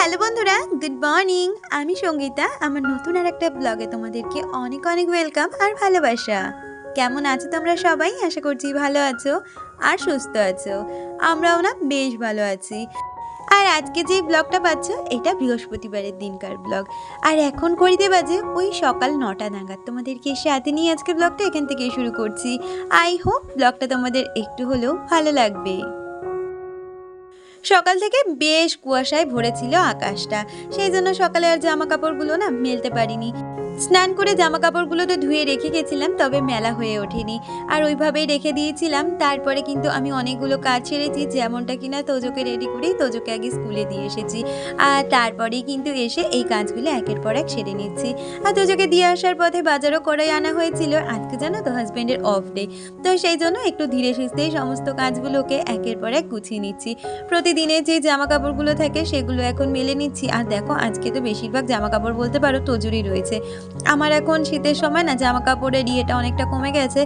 Hello বন্ধুরা, good morning. আমি সঙ্গীতা। আমার নতুন আর একটা ব্লগে তোমাদেরকে অনেক অনেক ওয়েলকাম আর ভালোবাসা। কেমন আছো তোমরা সবাই? আশা করছি ভালো আছো আর সুস্থ আছো। আমরাও না বেশ ভালো আছি। আর আজকে যে ব্লগটা পাচ্ছ এটা বৃহস্পতিবারের দিনকার ব্লগ। আর এখন ঘড়িতে বাজে ওই সকাল 9টা নাগাদ। তোমাদেরকে সাথে নিয়ে আজকে ব্লগটা এখান থেকে শুরু করছি। আই হোপ ব্লগটা তোমাদের একটু হলেও ভালো লাগবে। সকাল থেকে বেশ কুয়াশায় ভরেছিল আকাশটা, সেই জন্য সকালে আর জামা কাপড়গুলো না মেলতে পারিনি। স্নান করে জামা কাপড়গুলো তো ধুয়ে রেখে গেছিলাম, তবে মেলা হয়ে ওঠেনি আর ওইভাবেই রেখে দিয়েছিলাম। তারপরে কিন্তু আমি অনেকগুলো কাজ ছেড়েছি, যেমনটা কিনা তোজোকে রেডি করেই তোজোকে আগে স্কুলে দিয়ে এসেছি। আর তারপরেই কিন্তু এসে এই কাজগুলো একের পর এক সেরে নিচ্ছি। আর তোজোকে দিয়ে আসার পথে বাজারও করে আনা হয়েছিল। আজকে জানো তো হাজব্যান্ডের অফ ডে, তো সেই জন্য একটু ধীরে সুস্থেই সমস্ত কাজগুলোকে একের পর এক গুছিয়ে নিচ্ছি। প্রতিদিনের যে জামা কাপড়গুলো থাকে সেগুলো এখন মেলে নিচ্ছি। আর দেখো আজকে তো বেশিরভাগ জামা কাপড় বলতে পারো তোজোরই রয়েছে। আমার এখন শীতের সময় না জামা কাপড়ের ইয়েটা অনেকটা কমে গেছে।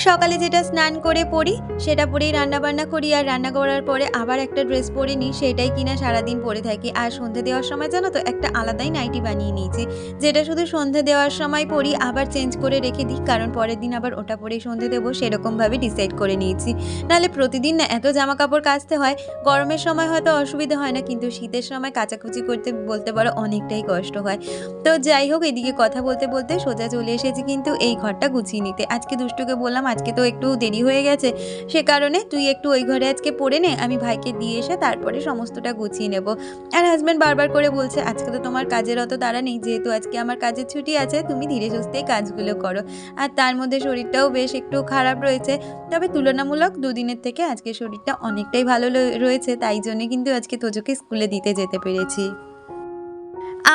সকালে যেটা স্নান করে পরি সেটা পরেই রান্না বান্না করি, আর রান্না করার পরে আবার একটা ড্রেস পরে নিই, সেটাই কিনা সারাদিন পরে থাকি। আর সন্ধে দেওয়ার সময় জানো তো একটা আলাদাই নাইটি বানিয়ে নিয়েছি, যেটা শুধু সন্ধে দেওয়ার সময় পরি, আবার চেঞ্জ করে রেখে দিই, কারণ পরের দিন আবার ওটা পরেই সন্ধে দেবো, সেরকমভাবে ডিসাইড করে নিয়েছি। নাহলে প্রতিদিন না এত জামা কাপড় কাচতে হয়। গরমের সময় হয়তো অসুবিধা হয় না, কিন্তু শীতের সময় কাচাকুচি করতে বলতে পারো অনেকটাই কষ্ট হয়। তো যাই হোক, এদিকে কথা বলতে বলতে সোজা চলে এসেছি কিন্তু এই ঘরটা গুছিয়ে নিতে। আজকে দুষ্টুকে বললাম আজকে তো একটু দেরি হয়ে গেছে, সে কারণে তুই একটু ওই ঘরে আজকে পড়ে নে, আমি ভাইকে দিয়ে এসে তারপরে সমস্তটা গুছিয়ে নেব। আর হাজব্যান্ড বারবার করে বলছে আজকে তো তোমার কাজের অত তাড়া নেই, যেহেতু আজকে আমার কাজের ছুটি আছে, তুমি ধীরে সুস্থে কাজগুলো করো। আর তার মধ্যে শরীরটাও বেশ একটু খারাপ রয়েছে, তবে তুলনামূলক দুদিনের থেকে আজকে শরীরটা অনেকটাই ভালো রয়েছে, তাই জন্য কিন্তু আজকে তোজোকে স্কুলে দিতে যেতে পেরেছি।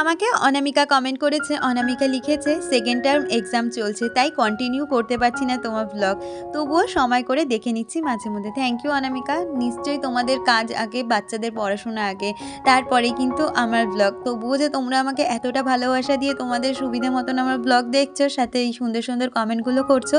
আমাকে অনামিকা কমেন্ট করেছে, অনামিকা লিখেছে সেকেন্ড টার্ম এক্সাম চলছে তাই কন্টিনিউ করতে পারছি না তোমার ব্লগ, তবুও সময় করে দেখে নিচ্ছি মাঝে মধ্যে। থ্যাংক ইউ অনামিকা। নিশ্চয়ই তোমাদের কাজ আগে, বাচ্চাদের পড়াশোনা আগে, তারপরেই কিন্তু আমার ব্লগ। তবুও যে তোমরা আমাকে এতটা ভালোবাসা দিয়ে তোমাদের সুবিধা মতন আমার ব্লগ দেখছো, সাথে এই সুন্দর সুন্দর কমেন্টগুলো করছো,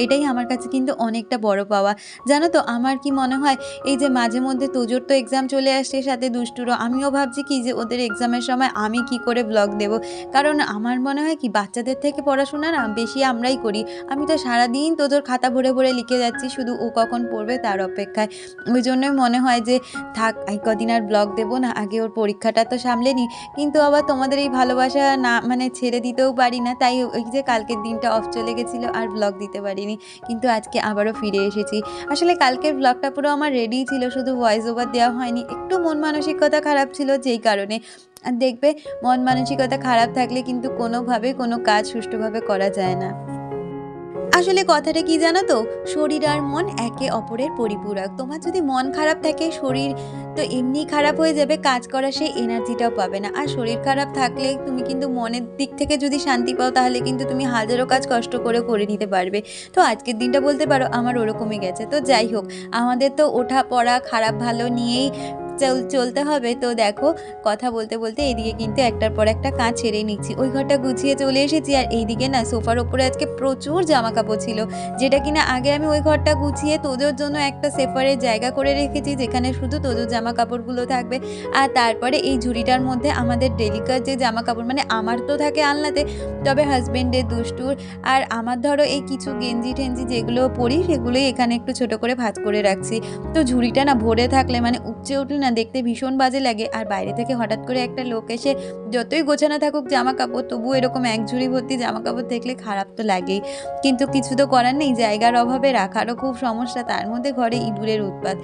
এটাই আমার কাছে কিন্তু অনেকটা বড় পাওয়া। জানো তো আমার কি মনে হয়, এই যে মাঝে মধ্যে তোজোর তো এক্সাম চলে আসছে, সাথে দুষ্টুরও, আমিও ভাবছি কি যে ওদের এক্সামের সময় আমি কি করে ব্লগ দেব। কারণ আমার মনে হয় কি বাচ্চাদের থেকে পড়াশোনা না বেশি আমরাই করি। আমি তো সারাদিন তোদের খাতা ভরে ভরে লিখে যাচ্ছি, শুধু ও কখন পড়বে তার অপেক্ষায়। ওই জন্যই মনে হয় যে থাক এই কদিন আর ব্লগ দেবো না, আগে ওর পরীক্ষাটা তো সামলে নিই। কিন্তু আবার তোমাদের এই ভালোবাসা না মানে ছেড়ে দিতেও পারি না, তাই ওই যে কালকের দিনটা অফ চলে গেছিলো আর ব্লগ দিতে পারিনি, কিন্তু আজকে আবারও ফিরে এসেছি। আসলে কালকের ব্লগটা পুরো আমার রেডি ছিল, শুধু ভয়েস ওভার দেওয়া হয়নি, একটু মন মানসিকতা খারাপ ছিল যেই কারণে। আর দেখবে মন মানসিকতা খারাপ থাকলে কিন্তু কোনোভাবে কোনো কাজ সুষ্ঠুভাবে করা যায় না। আসলে কথাটা কি জানো তো, শরীর আর মন একে অপরের পরিপূরক। তোমার যদি মন খারাপ থাকে, শরীর তো এমনি খারাপ হয়ে যাবে, কাজ করার সেই এনার্জিটাও পাবে না। আর শরীর খারাপ থাকলে তুমি কিন্তু মনের দিক থেকে যদি শান্তি পাও, তাহলে কিন্তু তুমি হাজারো কাজ কষ্ট করে করে নিতে পারবে। তো আজকের দিনটা বলতে পারো আমার ওরকমই গেছে। তো যাই হোক, আমাদের তো ওঠা পড়া খারাপ ভালো নিয়েই চলতে হবে। তো দেখো কথা বলতে বলতে এদিকে কিন্তু একটার পর একটা কাজ ছেড়ে নিচ্ছি, ওই ঘরটা গুছিয়ে চলে এসেছি। আর এইদিকে না সোফার ওপরে আজকে প্রচুর জামা কাপড় ছিল, যেটা কিনা আগে আমি ওই ঘরটা গুছিয়ে তোজোর জন্য একটা সেপারেট জায়গা করে রেখেছি, যেখানে শুধু তোজোর জামা কাপড়গুলো থাকবে। আর তারপরে এই ঝুড়িটার মধ্যে আমাদের ডেলিকার যে জামা কাপড়, মানে আমার তো থাকে আলনাতে, তবে হাজবেন্ডের, দুষ্টুর আর আমার ধরো এই কিছু গেঞ্জি টেঞ্জি যেগুলো পরি সেগুলোই এখানে একটু ছোট করে ভাঁজ করে রাখছি। তো ঝুড়িটা না ভরে থাকলে মানে উপচে উঠলে না দেখতে ভীষণ বাজে লাগে। আর বাইরে থেকে হঠাৎ করে একটা লোক এসে যতই গোছানো থাকুক জামা কাপড়, তবুও এরকম এক ঝুড়ি ভর্তি জামা কাপড় দেখলে খারাপ তো লাগেই। কিন্তু কিছু তো করার নেই, জায়গার অভাবে রাখারও খুব সমস্যা, তার মধ্যে ঘরে ইঁদুরের উৎপাত।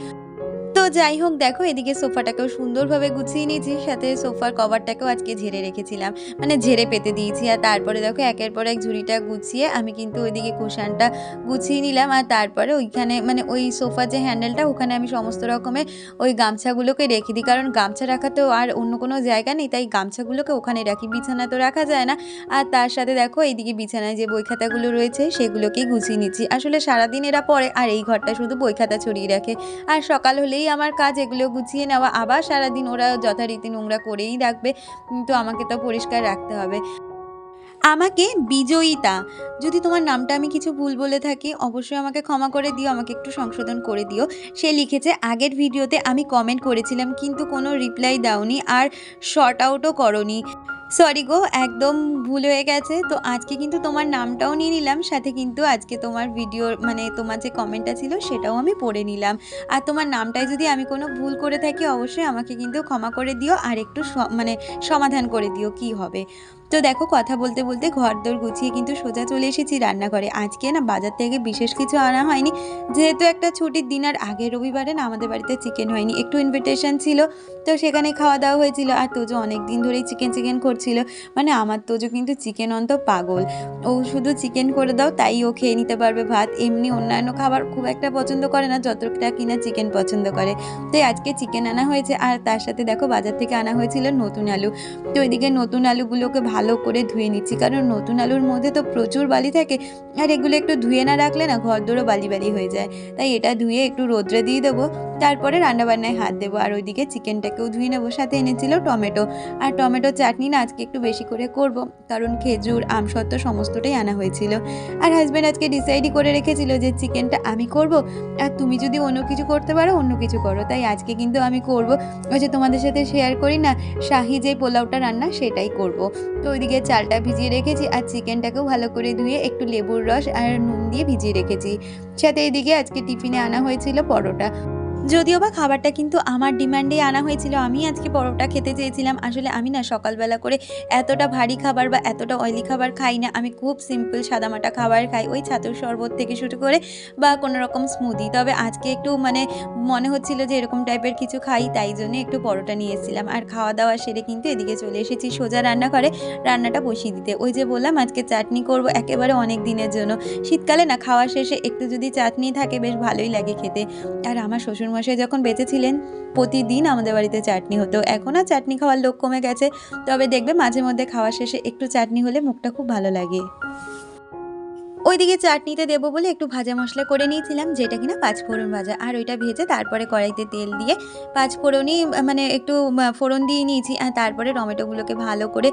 তো যাই হোক দেখো এদিকে সোফাটাকেও সুন্দরভাবে গুছিয়ে নিয়েছি, সাথে সোফার কভারটাকেও আজকে ঝেড়ে রেখেছিলাম, মানে ঝেড়ে পেতে দিয়েছি। আর তারপরে দেখো একের পর এক ঝুড়িটা গুছিয়ে আমি কিন্তু ওইদিকে কুশানটা গুছিয়ে নিলাম। আর তারপরে ওইখানে মানে ওই সোফার যে হ্যান্ডেলটা, ওখানে আমি সমস্ত রকমের ওই গামছাগুলোকে রেখে দিই, কারণ গামছা রাখাতেও আর অন্য কোনো জায়গা নেই, তাই গামছাগুলোকে ওখানে রাখি, বিছানা তো রাখা যায় না। আর তার সাথে দেখো এইদিকে বিছানায় যে বই খাতাগুলো রয়েছে সেগুলোকেই গুছিয়ে নিচ্ছি। আসলে সারাদিন এরা পড়ে আর এই ঘরটা শুধু বই খাতা ছড়িয়ে রাখে, আর সকাল হলেই আমার কাজ এগুলো গুছিয়ে নেওয়া, আবার সারাদিন ওরা যথারীতি নোংরা করেই রাখবে, তো আমাকে তো পরিষ্কার রাখতে হবে। আমাকে বিজয়িতা, যদি তোমার নামটা আমি কিছু ভুল বলে থাকি অবশ্যই আমাকে ক্ষমা করে দিও, আমাকে একটু সংশোধন করে দিও। সে লিখেছে, আগের ভিডিওতে আমি কমেন্ট করেছিলাম কিন্তু কোনো রিপ্লাই দাওনি আর শর্ট আউটও করোনি। সরি গো, একদম ভুল হয়ে গেছে। তো আজকে কিন্তু তোমার নামটাও নিয়ে নিলাম, সাথে কিন্তু আজকে তোমার ভিডিওর মানে তোমার যে কমেন্টটা ছিল সেটাও আমি পড়ে নিলাম। আর তোমার নামটায় যদি আমি কোনো ভুল করে থাকি অবশ্যই আমাকে কিন্তু ক্ষমা করে দিও আর একটু মানে সমাধান করে দিও কি হবে। তো দেখো, কথা বলতে বলতে ঘরদোর গুছিয়ে কিন্তু সোজা চলে এসেছি রান্নাঘরে। আজকে না বাজার থেকে বিশেষ কিছু আনা হয়নি, যেহেতু একটা ছুটির দিন আর আগের রবিবারে না আমাদের বাড়িতে চিকেন হয়নি, একটু ইনভিটেশন ছিল, তো সেখানে খাওয়া দাওয়া হয়েছিল। আর তোজো অনেক দিন ধরেই চিকেন চিকেন করছিল, মানে আমার তোজো কিন্তু চিকেন অন্ত পাগল। ও শুধু চিকেন করে দাও তাই ও খেয়ে নিতে পারবে ভাত, এমনি অন্যান্য খাবার খুব একটা পছন্দ করে না যতটা কিনা চিকেন পছন্দ করে। তাই আজকে চিকেন আনা হয়েছে আর তার সাথে দেখো বাজার থেকে আনা হয়েছিল নতুন আলু। তো এদিকে নতুন আলুগুলোকে ভালো করে ধুয়ে নিচ্ছি, কারণ নতুন আলুর মধ্যে তো প্রচুর বালি থাকে, আর এগুলো একটু ধুয়ে না রাখলে না ঘরদোরও বালি বালি হয়ে যায়। তাই এটা ধুয়ে একটু রোদ্রে দিয়ে দেবো, তারপরে রান্নাবান্নায় হাত দেবো। আর ওইদিকে চিকেনটাকেও ধুয়ে নেবো, সাথে এনেছিল টমেটো। আর টমেটো চাটনি না আজকে একটু বেশি করে করব, কারণ খেজুর আমসত্ত্ব সমস্তটাই আনা হয়েছিল। আর হাজব্যান্ড আজকে ডিসাইডই করে রেখেছিল যে চিকেনটা আমি করব, আর তুমি যদি অন্য কিছু করতে পারো অন্য কিছু করো। তাই আজকে কিন্তু আমি করব, ওই যে তোমাদের সাথে শেয়ার করি না শাহি যে পোলাওটা রান্না সেটাই করব। তো ওইদিকে চালটা ভিজিয়ে রেখেছি আর চিকেনটাকেও ভালো করে ধুয়ে একটু লেবুর রস আর নুন দিয়ে ভিজিয়ে রেখেছি। সাথে এদিকে আজকে টিফিনে আনা হয়েছিল পরোটা, যদিও বা খাবারটা কিন্তু আমার ডিমান্ডেই আনা হয়েছিল। আমি আজকে পরোটা খেতে চেয়েছিলাম। আসলে আমি না সকালবেলা করে এতটা ভারী খাবার বা এতটা অয়েলি খাবার খাই না, আমি খুব সিম্পল সাদামাটা খাবার খাই, ওই ছাতুর শরবত থেকে শুরু করে বা কোনো রকম স্মুদি। তবে আজকে একটু মানে মনে হচ্ছিল যে এরকম টাইপের কিছু খাই, তাই জন্য একটু পরোটা নিয়ে এসেছিলাম। আর খাওয়া দাওয়া সেরে কিন্তু এদিকে চলে এসেছি সোজা রান্নাঘরে রান্নাটা বসিয়ে দিতে। ওই যে বললাম আজকে চাটনি করব একেবারে অনেক দিনের জন্য। শীতকালে না খাওয়া শেষে একটু যদি চাটনি থাকে বেশ ভালোই লাগে খেতে। আর আমার শ্বশুরমশাই যখন বেঁচে ছিলেন প্রতিদিন আমাদের বাড়িতে চাটনি হতো, এখন আর চাটনি খাওয়ার লোক কমে গেছে, তবে দেখবে মাঝে মধ্যে খাওয়া শেষে একটু চাটনি হলে মুখটা খুব ভালো লাগে। ওইদিকে চাটনিতে দেবো বলে একটু ভাজা মশলা করে নিয়েছিলাম, যেটা কিনা পাঁচফোড়ন ভাজা, আর ওইটা ভেজে তারপরে কড়াইতে তেল দিয়ে পাঁচফোড়নই মানে একটু ফোড়ন দিয়ে নিয়েছি। আর তারপরে টমেটোগুলোকে ভালো করে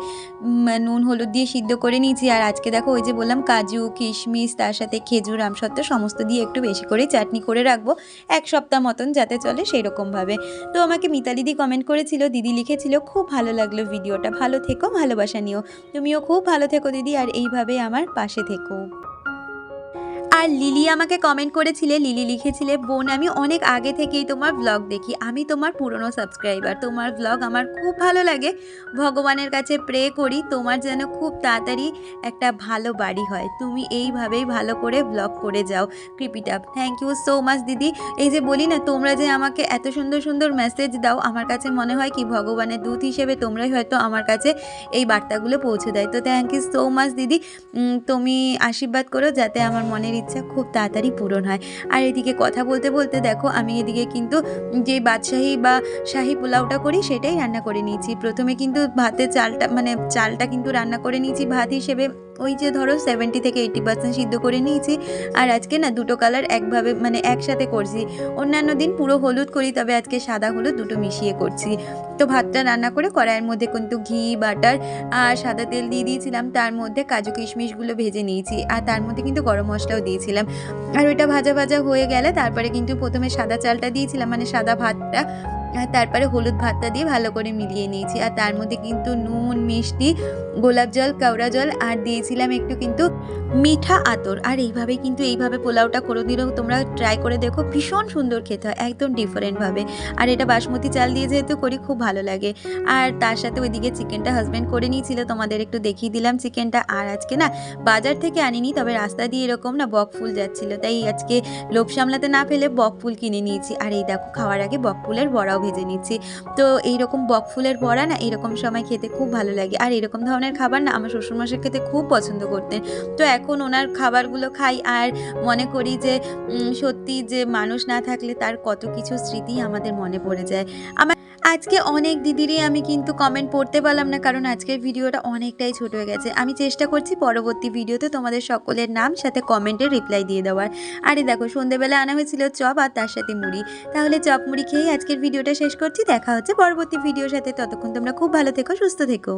নুন হলুদ দিয়ে সিদ্ধ করে নিয়েছি। আর আজকে দেখো ওই যে বললাম কাজু কিশমিশ তার সাথে খেজুর আমসত্ত্ব সমস্ত দিয়ে একটু বেশি করে চাটনি করে রাখবো 1 সপ্তাহ মতন, যাতে চলে সেই রকমভাবে। তো আমাকে মিতালিদি কমেন্ট করেছিল, দিদি লিখেছিল খুব ভালো লাগলো ভিডিওটা, ভালো থেকো, ভালোবাসা নিও, তুমিও খুব ভালো থেকো দিদি, আর এইভাবে আমার পাশে থেকো। আর লিলি আমাকে কমেন্ট করেছিলে, লিলি লিখেছিলে, বোন আমি অনেক আগে থেকেই তোমার ব্লগ দেখি, আমি তোমার পুরনো সাবস্ক্রাইবার, তোমার ব্লগ আমার খুব ভালো লাগে, ভগবানের কাছে প্রে করি তোমার যেন খুব তাড়াতাড়ি একটা ভালো বাড়ি হয়, তুমি এইভাবেই ভালো করে ব্লগ করে যাও, keep it up. Thank you so much দিদি। এই যে বলি না তোমরা যে আমাকে এত সুন্দর সুন্দর মেসেজ দাও, আমার কাছে মনে হয় কি ভগবানের দূত হিসেবে তোমরাই হয়তো আমার কাছে এই বার্তাগুলো পৌঁছে দেয়। তো থ্যাংক ইউ সো মাচ দিদি, তুমি আশীর্বাদ করো যাতে আমার মনের ইচ্ছা খুব তাড়াতাড়ি পূরণ হয়। আর এদিকে কথা বলতে বলতে দেখো আমি এদিকে কিন্তু যে বাদশাহী বা শাহী পোলাওটা করি সেটাই রান্না করে নিয়েছি। প্রথমে কিন্তু ভাতের চালটা কিন্তু রান্না করে নিয়েছি ভাত হিসেবে, ওই যে ধরো 70 থেকে 80% সিদ্ধ করে নিয়েছি। আর আজকে না দুটো কালার একভাবে মানে একসাথে করছি, অন্যান্য দিন পুরো হলুদ করি, তবে আজকে সাদা হলুদ দুটো মিশিয়ে করছি। তো ভাতটা রান্না করে কড়াইয়ের মধ্যে কিন্তু ঘি বাটার আর সাদা তেল দিয়ে দিয়েছিলাম, তার মধ্যে কাজু কিশমিশগুলো ভেজে নিয়েছি, আর তার মধ্যে কিন্তু গরম মশলাও দিয়েছিলাম। আর ওইটা ভাজা ভাজা হয়ে গেলে তারপরে কিন্তু প্রথমে সাদা চালটা দিয়েছিলাম, মানে সাদা ভাতটা, আর তারপরে হলুদ ভাতটা দিয়ে ভালো করে মিলিয়ে নিয়েছি। আর তার মধ্যে কিন্তু নুন মিষ্টি গোলাপ জল কেওড়া জল আর দিয়েছিলাম একটু কিন্তু মিঠা আতর। আর এইভাবে পোলাওটা করে দিলেও তোমরা ট্রাই করে দেখো, ভীষণ সুন্দর খেতে হয়, একদম ডিফারেন্টভাবে। আর এটা বাসমতি চাল দিয়ে যেহেতু করি খুব ভালো লাগে। আর তার সাথে ওইদিকে চিকেনটা হাজব্যান্ড করে নিয়েছিল, তোমাদের একটু দেখিয়ে দিলাম চিকেনটা। আর আজকে না বাজার থেকে আনিনি, তবে রাস্তা দিয়ে এরকম না বকফুল যাচ্ছিলো, তাই আজকে লোভ সামলাতে না ফেলে বকফুল কিনে নিয়েছি। আর এই দেখো খাওয়ার আগে বকফুলের বড়াও ভেজে নিচ্ছি। তো এইরকম বকফুলের বড়া না এরকম সময় খেতে খুব ভালো লাগে, আর এরকম ধরনের খাবার না আমার শ্বশুরমশাই খেতে খুব পছন্দ করতেন। তো এখন ওনার খাবারগুলো খাই আর মনে করি যে সত্যি যে মানুষ না থাকলে তার কত কিছু স্মৃতি আমাদের মনে পড়ে যায়। আজকে অনেক দিদিরই আমি কিন্তু কমেন্ট পড়তে পারলাম না, কারণ আজকের ভিডিওটা অনেকটাই ছোট হয়ে গেছে। আমি চেষ্টা করছি পরবর্তী ভিডিওতে তোমাদের সকলের নাম সাথে কমেন্টে রিপ্লাই দিয়ে দেওয়ার। আরে দেখো সন্ধ্যেবেলা আনা হয়েছিল চপ আর তার সাথে মুড়ি, তাহলে চপ মুড়ি খেয়েই আজকের ভিডিওটা শেষ করছি। দেখা হচ্ছে পরবর্তী ভিডিওর সাথে, ততক্ষণ তোমরা খুব ভালো থেকো, সুস্থ থেকো।